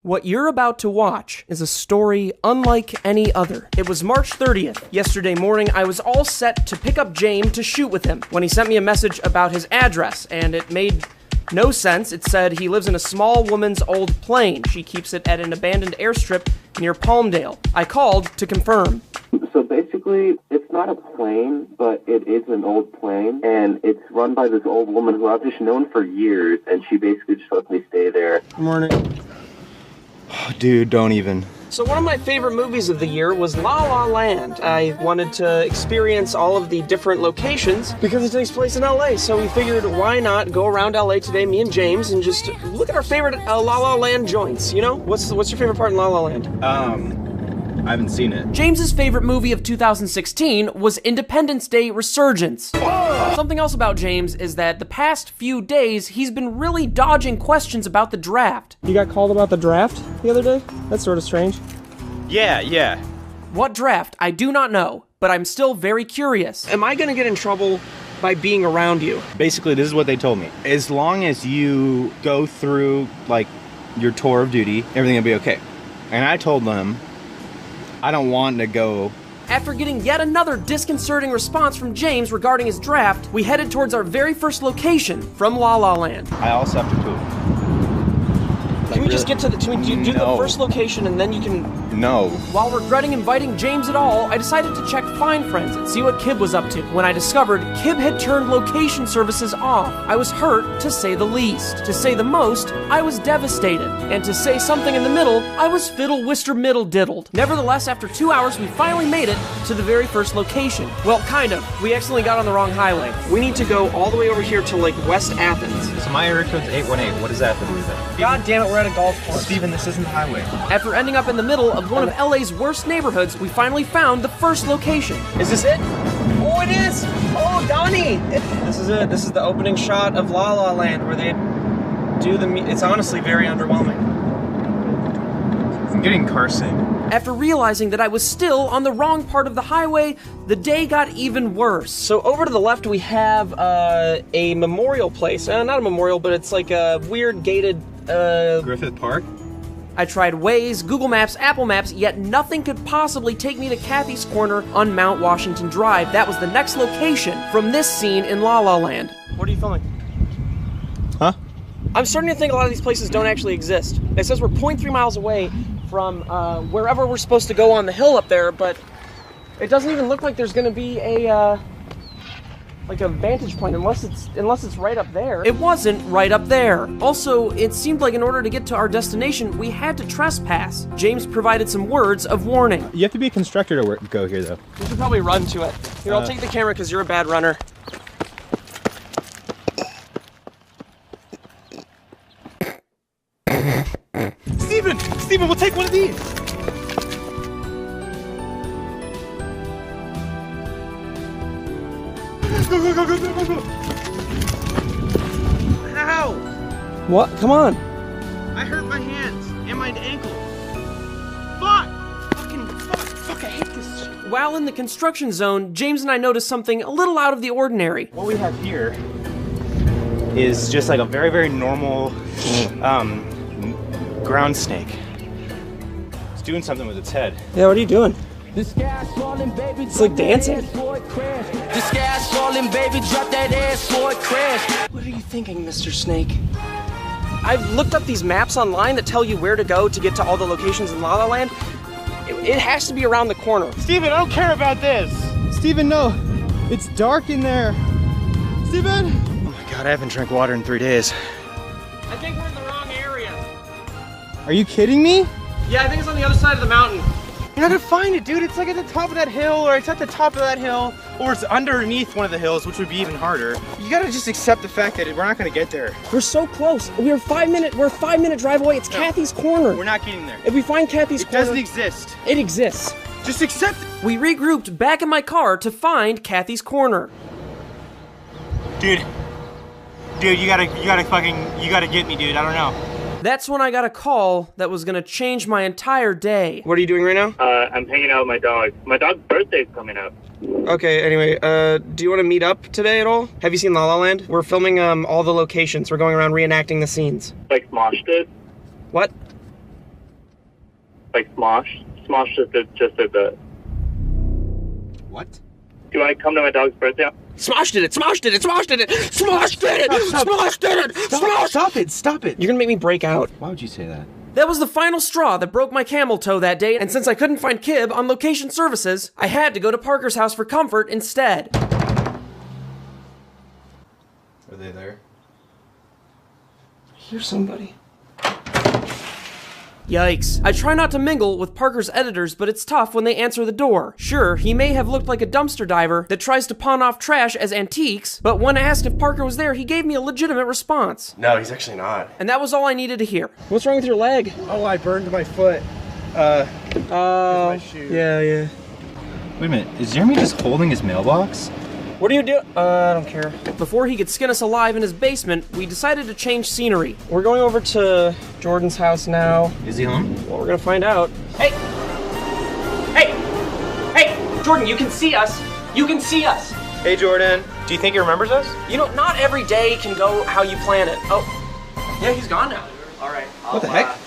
What you're about to watch is a story unlike any other. It was March 30th. Yesterday morning, I was all set to pick up James to shoot with him when he sent me a message about his address, and it made no sense. It said he lives in a small woman's old plane. She keeps it at an abandoned airstrip near Palmdale. I called to confirm. So basically, it's not a plane, but it is an old plane, and it's run by this old woman who I've just known for years, and she basically just lets me stay there. Good morning. Oh, dude, don't even. So one of my favorite movies of the year was La La Land. I wanted to experience all of the different locations because it takes place in LA, so we figured why not go around LA today, me and James, and just look at our favorite La La Land joints, you know? What's your favorite part in La La Land? I haven't seen it. James's favorite movie of 2016 was Independence Day Resurgence. Something else about James is that the past few days, he's been really dodging questions about the draft. You got called about the draft the other day? That's sort of strange. Yeah. What draft? I do not know, but I'm still very curious. Am I gonna get in trouble by being around you? Basically, this is what they told me. As long as you go through, like, your tour of duty, everything will be okay. And I told them, I don't want to go. After getting yet another disconcerting response from James regarding his draft, we headed towards our very first location from La La Land. I also have to poop. Can we just get to the, can we do the first location and then you can... No. While regretting inviting James at all, I decided to check Find Friends and see what Kib was up to. When I discovered Kib had turned location services off, I was hurt, to say the least. To say the most, I was devastated. And to say something in the middle, I was fiddle-wister-middle-diddled. Nevertheless, after 2 hours, we finally made it to the very first location. Well, kind of. We accidentally got on the wrong highway. We need to go all the way over here to, like, West Athens. So my area code's 818. What does that have to do with it? God damn it, we're at a golf course. Steven, this isn't the highway. After ending up in the middle of one of LA's worst neighborhoods, we finally found the first location. Is this it? Oh, it is! Oh, Donnie! This is it. This is the opening shot of La La Land where they do the... It's honestly very underwhelming. I'm getting car sick. After realizing that I was still on the wrong part of the highway, the day got even worse. So over to the left, we have a memorial place. Not a memorial, but it's like a weird gated... Griffith Park? I tried Waze, Google Maps, Apple Maps, yet nothing could possibly take me to Kathy's Corner on Mount Washington Drive. That was the next location from this scene in La La Land. What are you filming? Huh? I'm starting to think a lot of these places don't actually exist. It says we're 0.3 miles away from wherever we're supposed to go on the hill up there, but it doesn't even look like there's gonna be a vantage point unless it's right up there. It wasn't right up there. Also, it seemed like in order to get to our destination, we had to trespass. James provided some words of warning. You have to be a constructor to go here, though. We should probably run to it. Here, I'll take the camera because you're a bad runner. Steven, we'll take one of these. Go. Ow! What? Come on. I hurt my hands and my ankle. Fuck, I hate this shit. While in the construction zone, James and I noticed something a little out of the ordinary. What we have here is just like a very, very normal ground snake. It's doing something with its head. Yeah, what are you doing? It's like dancing. The sky's falling, baby, drop that ass for it crash. What are you thinking, Mr. Snake? I've looked up these maps online that tell you where to go to get to all the locations in La La Land. It has to be around the corner. Steven, I don't care about this. Steven, no. It's dark in there. Steven! Oh my God, I haven't drank water in 3 days. I think we're in the wrong area. Are you kidding me? Yeah, I think it's on the other side of the mountain. You're not gonna find it, dude. It's like at the top of that hill, or it's at the top of that hill, or it's underneath one of the hills, which would be even harder. You gotta just accept the fact that we're not gonna get there. We're so close. We're a 5-minute drive away. It's Kathy's Corner. We're not getting there. If we find Kathy's Corner... It doesn't exist. It exists. Just accept it. We regrouped back in my car to find Kathy's Corner. Dude, you gotta get me, dude. I don't know. That's when I got a call that was gonna change my entire day. What are you doing right now? I'm hanging out with my dog. My dog's birthday's coming up. Okay, anyway, do you want to meet up today at all? Have you seen La La Land? We're filming all the locations. We're going around reenacting the scenes. Like Smosh did? What? like Smosh. Smosh just did that. What? Do you want to come to my dog's birthday? Smosh did it! Smosh did it! Smosh did it! Smosh did it! Smosh did it! Smosh! Stop it! Stop it! You're gonna make me break out. Why would you say that? That was the final straw that broke my camel toe that day, and since I couldn't find Kib on location services, I had to go to Parker's house for comfort instead. Are they there? I hear somebody. Yikes. I try not to mingle with Parker's editors, but it's tough when they answer the door. Sure, he may have looked like a dumpster diver that tries to pawn off trash as antiques, but when asked if Parker was there, he gave me a legitimate response. No, he's actually not. And that was all I needed to hear. What's wrong with your leg? Oh, I burned my foot. My shoe. Yeah. Wait a minute, is Jeremy just holding his mailbox? What do you do? I don't care. Before he could skin us alive in his basement, we decided to change scenery. We're going over to Jordan's house now. Is he home? Well, we're gonna find out. Hey! Jordan, you can see us. You can see us. Hey, Jordan. Do you think he remembers us? You know, not every day can go how you plan it. Oh, yeah, he's gone now. All right. What the heck?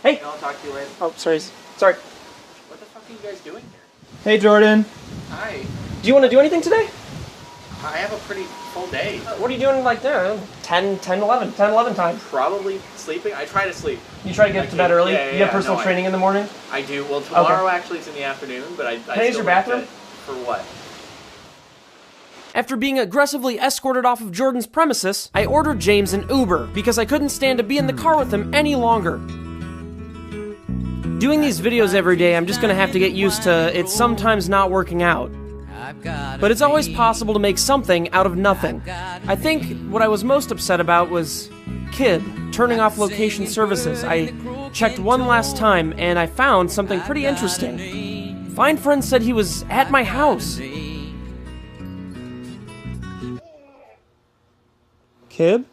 Hey! I'll talk to you later. Oh, sorry. What the fuck are you guys doing here? Hey, Jordan. Hi. Do you want to do anything today? I have a pretty full day. What are you doing like there? 10, 11 time. Probably sleeping. I try to sleep. You try to get to bed early? Yeah, You have personal training in the morning? I do. Well, tomorrow actually it's in the afternoon, but I Can I use still your bathroom? like for what? After being aggressively escorted off of Jordan's premises, I ordered James an Uber because I couldn't stand to be in the car with him any longer. Doing these videos every day, I'm just gonna have to get used to it sometimes not working out. But it's always possible to make something out of nothing. I think what I was most upset about was Kib turning off location services. I checked one last time and I found something pretty interesting. Find Friend said he was at my house. Kib?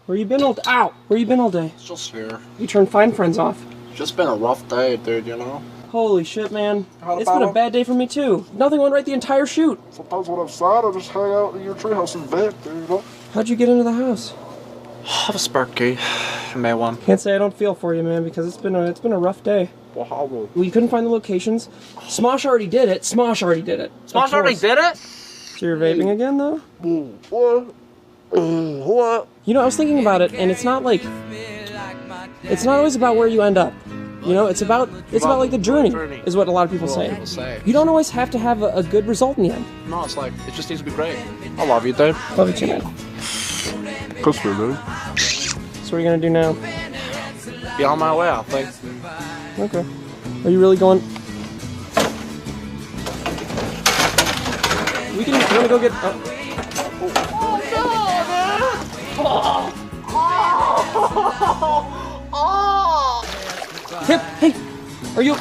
Where you been all day? Ow! Where you been all day? Just here. You turned Find Friends off. Just been a rough day, dude, you know? Holy shit, man. How'd It's been a about bad day for me too. Nothing went right the entire shoot. Sometimes when I'm sad, I just hang out in your treehouse in bed, dude, you know? How'd you get into the house? I have a spark key. I made one. Can't say I don't feel for you, man, because it's been a rough day. Well, how will? We couldn't find the locations. Smosh already did it. Smosh already did it. Smosh already did it? So you're vaping again, though? What? What? You know, I was thinking about it, and it's not like... It's not always about where you end up. You know, it's about like the journey, is what a lot of people say. You don't always have to have a good result in the end. No, it's like, it just needs to be great. I love you, dude. Love you too, man. Kiss me, dude. So what are you gonna do now? Be on my way, I think. Okay. Are you really going... We wanna go get... Kip, hey, are you...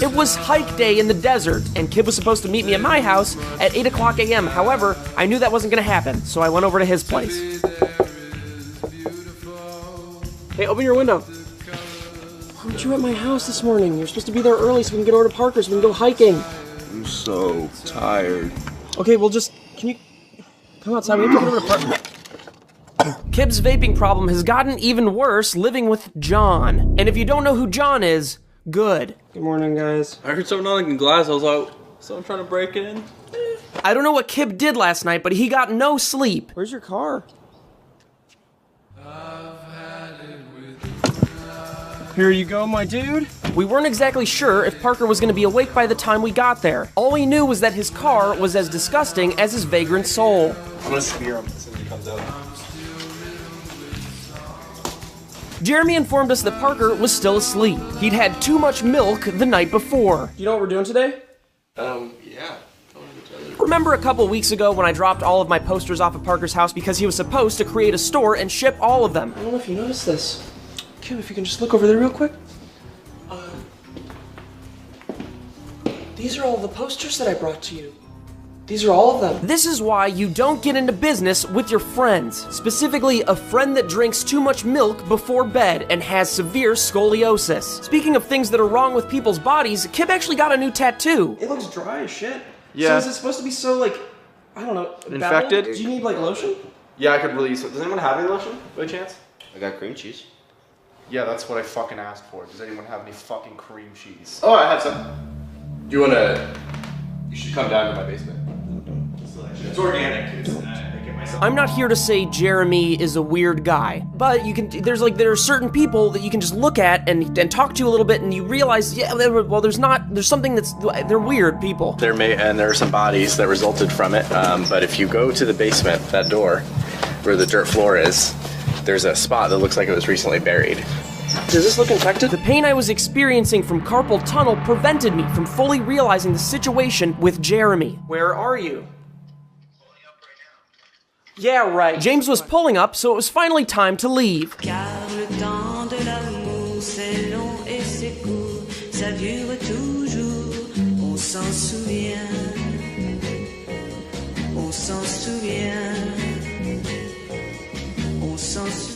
It was hike day in the desert, and Kib was supposed to meet me at my house at 8 o'clock a.m. However, I knew that wasn't gonna happen, so I went over to his place. Hey, open your window. Why weren't you at my house this morning? You're supposed to be there early so we can get over to Parker's so we can go hiking. I'm so tired. Okay, well just, can you come outside? We have to get over to Parker. Kib's vaping problem has gotten even worse living with John. And if you don't know who John is, good. Good morning, guys. I heard someone knocking glass. I was like, someone trying to break in? I don't know what Kib did last night, but he got no sleep. Where's your car? Here you go, my dude. We weren't exactly sure if Parker was going to be awake by the time we got there. All we knew was that his car was as disgusting as his vagrant soul. I'm gonna spear him as soon as he comes out. Jeremy informed us that Parker was still asleep. He'd had too much milk the night before. You know what we're doing today? Yeah. Remember a couple weeks ago when I dropped all of my posters off at Parker's house because he was supposed to create a store and ship all of them? I don't know if you noticed this. Kim, if you can just look over there real quick. These are all the posters that I brought to you. These are all of them. This is why you don't get into business with your friends. Specifically, a friend that drinks too much milk before bed and has severe scoliosis. Speaking of things that are wrong with people's bodies, Kib actually got a new tattoo. It looks dry as shit. Yeah. So is it supposed to be so, like, I don't know, infected? Do you need, like, lotion? Yeah, I could really use it. Does anyone have any lotion, by chance? I got cream cheese. Yeah, that's what I fucking asked for. Does anyone have any fucking cream cheese? Oh, I have some. Do you wanna... You should come down to my basement. It's organic. I'm not here to say Jeremy is a weird guy, but you can. There are certain people that you can just look at and talk to a little bit, and you realize, yeah, well, there's something they're weird people. There are some bodies that resulted from it, but if you go to the basement, that door, where the dirt floor is, there's a spot that looks like it was recently buried. Does this look infected? The pain I was experiencing from carpal tunnel prevented me from fully realizing the situation with Jeremy. Where are you? Yeah, right. James was pulling up, so it was finally time to leave.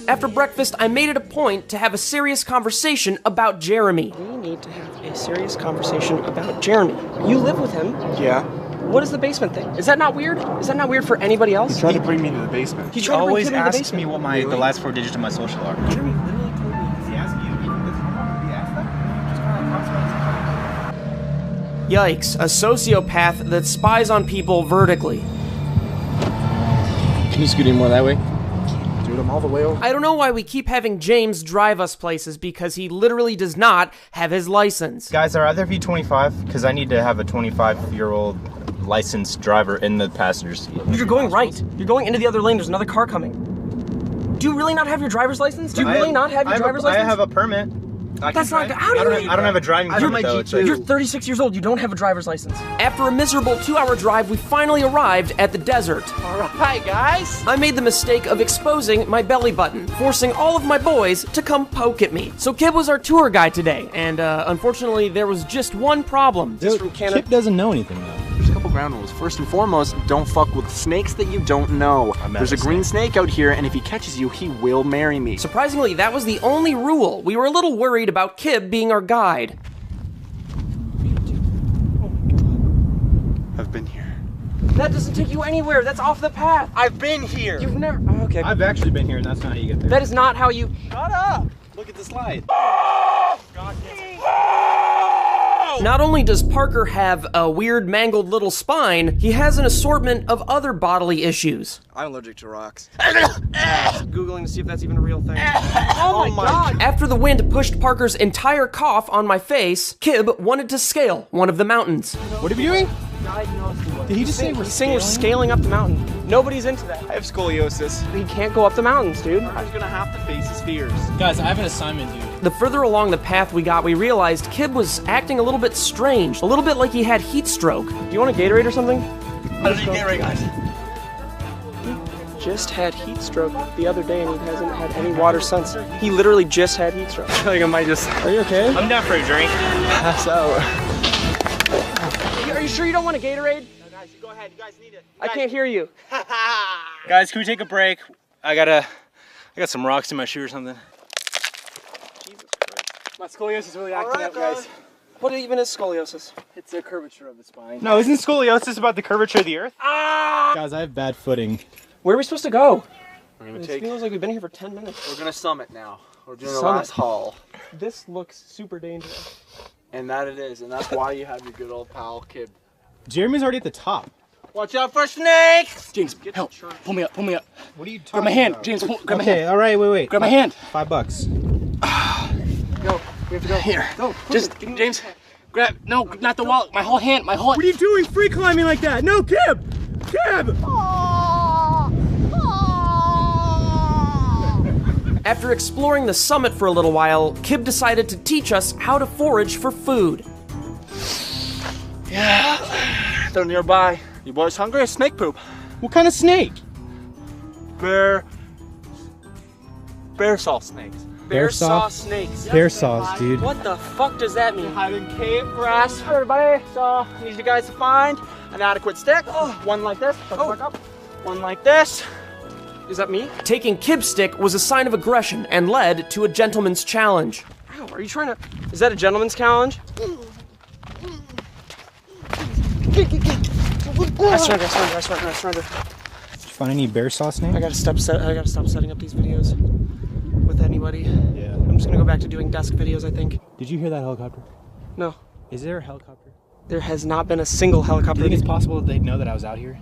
After breakfast, I made it a point to have a serious conversation about Jeremy. We need to have a serious conversation about Jeremy. You live with him? Yeah. What is the basement thing? Is that not weird? Is that not weird for anybody else? He tried to bring me to the basement. He always asks me what the last 4 digits of my social are. Jeremy literally told me. Does he ask you? Does he ask that? Yikes, a sociopath that spies on people vertically. Can you scoot any more that way? Dude, I'm all the way over. I don't know why we keep having James drive us places because he literally does not have his license. Guys, are either of you 25? Because I need to have a 25-year-old licensed driver in the passenger seat. You're going right. You're going into the other lane. There's another car coming. Do you really not have your driver's license? Do you really not have your driver's license? I have a permit. That's not good. How do you I don't have a driving permit, though. You're 36 years old. You don't have a driver's license. After a miserable 2-hour drive, we finally arrived at the desert. All right, guys. I made the mistake of exposing my belly button, forcing all of my boys to come poke at me. So Kib was our tour guide today, and unfortunately, there was just one problem. Dude, from Canada. Kib doesn't know anything, though. There's a couple ground rules. First and foremost, don't fuck with snakes that you don't know. There's a green snake out here, and if he catches you, he will marry me. Surprisingly, that was the only rule. We were a little worried about Kib being our guide. I've been here. That doesn't take you anywhere. That's off the path. I've been here. You've never... Oh, okay. I've actually been here, and that's not how you get there. That is not how you... Shut up! Look at the slide. Not only does Parker have a weird mangled little spine, he has an assortment of other bodily issues. I'm allergic to rocks. Googling to see if that's even a real thing. Oh my god! After the wind pushed Parker's entire cough on my face, Kib wanted to scale one of the mountains. What are we doing? Did he just say we're scaling up the mountain? Nobody's into that. I have scoliosis. He can't go up the mountains, dude. I'm gonna have to face his fears. Guys, I have an assignment, dude. The further along the path we got, we realized Kib was acting a little bit strange. A little bit like he had heat stroke. Do you want a Gatorade or something? I don't need Gatorade, guys. He just had heat stroke the other day and he hasn't had any water since. He literally just had heat stroke. I feel like I might just... Are you okay? I'm down for a drink. Pass out. Are you sure you don't want a Gatorade? No, guys, you go ahead. You guys need it. I can't hear you. Guys, can we take a break? I got some rocks in my shoe or something. Jesus Christ. My scoliosis is really acting up, guys. What even is scoliosis? It's the curvature of the spine. No, isn't scoliosis about the curvature of the earth? Ah! Guys, I have bad footing. Where are we supposed to go? We're gonna It feels like we've been here for 10 minutes. We're gonna summit now. We're doing the Summit. last haul. This looks super dangerous. And that it is, and that's why you have your good old pal, Kib. Jeremy's already at the top. Watch out for snakes! James, help. Pull me up, pull me up. What are you talking Grab my hand, about? James, grab my hand. Okay, all right, wait. Grab my hand. $5. Go, we have to go. Here. Go, just, James, grab, no, not the wallet, my whole hand, my whole... What are you doing free climbing like that? No, Kib! Kib! After exploring the summit for a little while, Kib decided to teach us how to forage for food. Yeah, they're nearby. You boys hungry? Snake poop. What kind of snake? Bear saw snakes. Bear saw sauce? snakes. Bear sauce, dude. What the fuck does that mean? Hiding cave grass. Everybody, so I need you guys to find an adequate stick. One like this. Shut the fuck up. One like this. Is that me? Taking Kib's stick was a sign of aggression and led to a gentleman's challenge. Ow, are you trying to... Is that a gentleman's challenge? I surrender. Did you find any bear sauce now? I gotta stop setting up these videos with anybody. Yeah. I'm just gonna go back to doing desk videos, I think. Did you hear that helicopter? No. Is there a helicopter? There has not been a single helicopter. Do you think it's possible that they'd know that I was out here?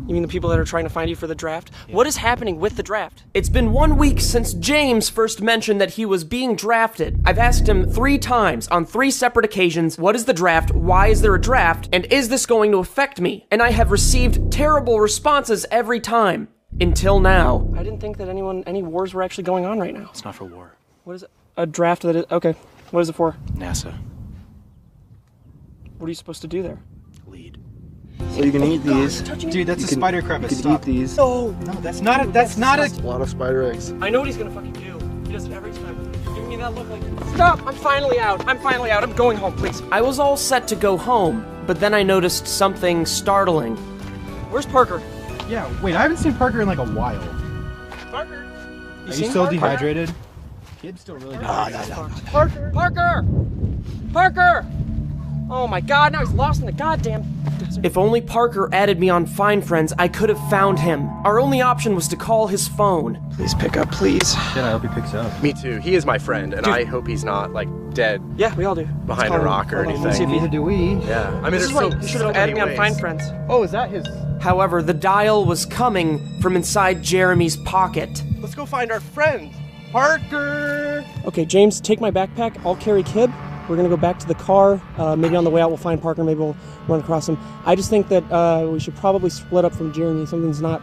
You mean the people that are trying to find you for the draft? Yeah. What is happening with the draft? It's been 1 week since James first mentioned that he was being drafted. I've asked him 3 times on 3 separate occasions, what is the draft, why is there a draft, and is this going to affect me? And I have received terrible responses every time. Until now. I didn't think that any wars were actually going on right now. It's not for war. What is it? A draft that is, okay. What is it for? NASA. What are you supposed to do there? Lead. So you can eat these. Dude, that's a spider crevice. You can eat these. No, that's not a... A lot of spider eggs. I know what he's gonna fucking do. He does it every time. He's giving me that look like, stop, I'm finally out. I'm going home, please. I was all set to go home, but then I noticed something startling. Where's Parker? Yeah, wait, I haven't seen Parker in like a while. Parker? Are you still dehydrated? Kid's still really dehydrated. Parker! Oh my god, now he's lost in the goddamn desert. If only Parker added me on Find Friends, I could have found him. Our only option was to call his phone. Please pick up, please. Shit, I hope he picks up. Me too. He is my friend, and I hope he's not like dead. Yeah, we all do. Behind a rock or anything. Neither do we. Yeah. I mean, This is why you should have added me on Find Friends. Oh, is that his? However, the dial was coming from inside Jeremy's pocket. Let's go find our friend, Parker. Okay, James, take my backpack. I'll carry Kib. We're gonna go back to the car. Maybe on the way out we'll find Parker. Maybe we'll run across him. I just think that we should probably split up from Jeremy. Something's not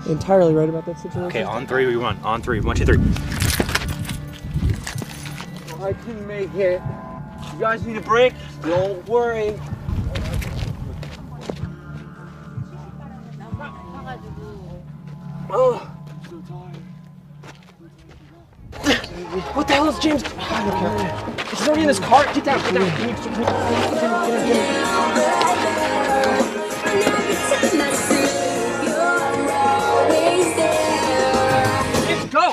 entirely right about that situation. Okay, on 3 we run. On 3. 1, 2, 3. I can make it. You guys need a break? Don't worry. Oh. What the hell is James? I don't care. He's already in his car. Get down, get down. Go!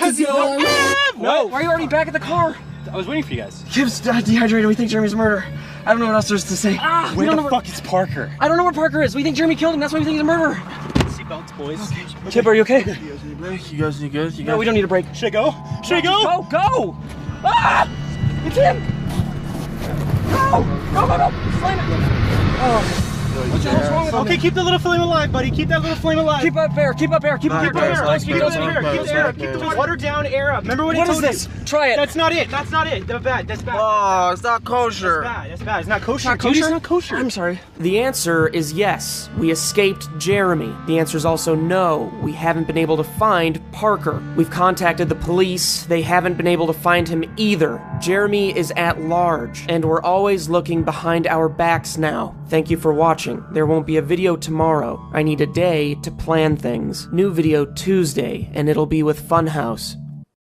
No! Why are you already back at the car? I was waiting for you guys. Kib's dehydrated. We think Jeremy's a murderer. I don't know what else there's to say. Where the fuck is Parker? I don't know where Parker is. We think Jeremy killed him. That's why we think he's a murderer. Seatbelts, boys. Okay. Kib, are you okay? You guys need a break? You guys need good? No, we don't need a break. Should I go? Should I go? Go! Ah! It's him! Go! Slam it! Oh. What the hell's wrong with him? Okay, keep the little flame alive, buddy. Keep that little flame alive. Keep up air. Keep up air. Keep up air. Keep the air up. Keep the watered down air up. Remember what I told you? What is this? Try it. That's not it. That's not it. That's bad. That's bad. Oh, it's not kosher. That's bad. That's bad. It's not kosher. Not kosher? Dude, it's not kosher. I'm sorry. The answer is yes, we escaped Jeremy. The answer is also no, we haven't been able to find Parker. We've contacted the police, they haven't been able to find him either. Jeremy is at large, and we're always looking behind our backs now. Thank you for watching. There won't be a video tomorrow. I need a day to plan things. New video Tuesday, and it'll be with Funhouse.